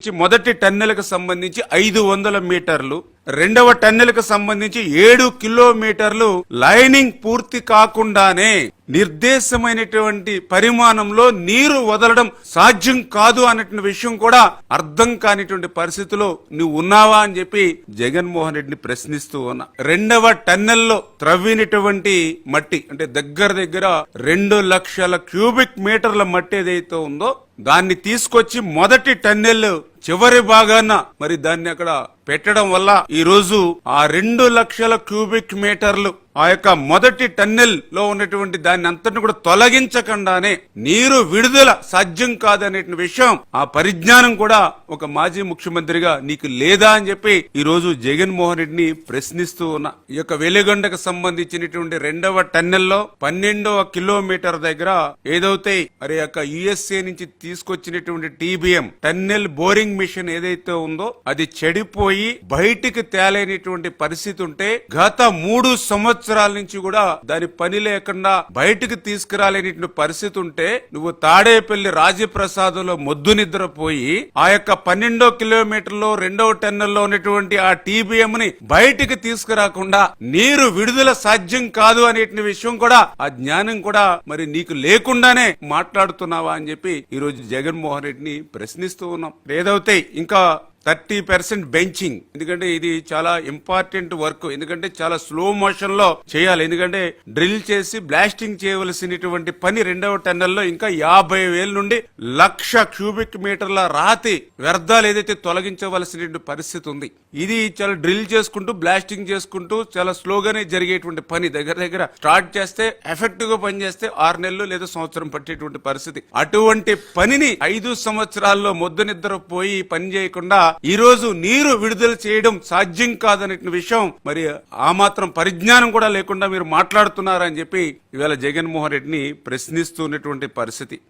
మొదటి టన్నెల్కు సంబంధించి 500 మీటర్లు, రెండవ టన్నెల్కు సంబంధించి 7 కిలోమీటర్లు లైనింగ్ పూర్తి కాకుండానే నిర్దేశమైనటువంటి పరిమాణంలో నీరు వదలడం సాధ్యం కాదు అనే విషయం కూడా అర్థం కానిటువంటి పరిస్థితిలో నువ్వు ఉన్నావా అని చెప్పి జగన్మోహన్ రెడ్డిని ప్రశ్నిస్తూ ఉన్నా. రెండవ టన్నెల్లో త్రవ్వినటువంటి మట్టి అంటే దగ్గర 2 లక్షల క్యూబిక్ మీటర్ల మట్టి ఏదైతే ఉందో దాన్ని తీసుకొచ్చి మొదటి టన్నెల్ చివరి భాగాన మరి దాన్ని అక్కడ పెట్టడం వల్ల ఈ రోజు ఆ 2 లక్షల క్యూబిక్ మీటర్లు ఆ యొక్క మొదటి టన్నెల్ లో ఉన్నటువంటి దాన్ని అంతటిని కూడా తొలగించకుండానే నీరు విడుదల సాధ్యం కాదనే విషయం ఆ పరిజ్ఞానం కూడా ఒక మాజీ ముఖ్యమంత్రిగా నీకు లేదా అని చెప్పి ఈ రోజు జగన్మోహన్ రెడ్డిని ప్రశ్నిస్తూ ఉన్నా. ఈ యొక్క వెలిగొండకు సంబంధించినటువంటి రెండవ టన్నెల్లో 12వ కిలోమీటర్ దగ్గర ఏదైతే మరి యొక్క యుఎస్ఏ నుంచి తీసుకొచ్చినటువంటి టీబీఎం టన్నెల్ బోరింగ్ మిషన్ ఏదైతే ఉందో అది చెడిపోయి బయటికి తేలేనటువంటి పరిస్థితి ఉంటే గత 3 సంవత్సరాల నుంచి కూడా దాని పని లేకుండా బయటికి తీసుకురాలేని పరిస్థితి ఉంటే నువ్వు తాడేపల్లి రాజప్రసాదంలో మొద్దు నిద్రపోయి ఆ యొక్క 12 కిలోమీటర్లో రెండవ టన్నెల్లో ఉన్నటువంటి ఆ టీబీఎం ని బయటికి తీసుకురాకుండా నీరు విడుదల సాధ్యం కాదు అనే విషయం కూడా ఆ జ్ఞానం కూడా మరి నీకు లేకుండానే మాట్లాడుతున్నావా అని చెప్పి ఈ రోజు జగన్మోహన్ రెడ్డిని ప్రశ్నిస్తూ ఉన్నాం. ఏదైతే ఇంకా 30% బెంచింగ్, ఎందుకంటే ఇది చాలా ఇంపార్టెంట్ వర్క్, ఎందుకంటే చాలా స్లో మోషన్ లో చేయాలి. ఎందుకంటే డ్రిల్ చేసి బ్లాస్టింగ్ చేయవలసినటువంటి పని రెండవ టన్నెల్లో ఇంకా 50,000 నుండి 1,00,000 క్యూబిక్ మీటర్ల రాతి వ్యర్థాలు ఏదైతే తొలగించవలసినటువంటి పరిస్థితి ఉంది. ఇది చాలా డ్రిల్ చేసుకుంటూ బ్లాస్టింగ్ చేసుకుంటూ చాలా స్లోగానే జరిగేటువంటి పని. దగ్గర స్టార్ట్ చేస్తే ఎఫెక్టివ్ గా పనిచేస్తే 6 నెలలు లేదా సంవత్సరం పట్టేటువంటి పరిస్థితి. అటువంటి పనిని 5 సంవత్సరాల్లో మొద్దు నిద్రపోయి పని చేయకుండా ఈ రోజు నీరు విడుదల చేయడం సాధ్యం కాదనే విషయం మరి ఆ మాత్రం పరిజ్ఞానం కూడా లేకుండా మీరు మాట్లాడుతున్నారని చెప్పి ఇవాళ జగన్మోహన్ రెడ్డిని ప్రశ్నిస్తున్నటువంటి పరిస్థితి.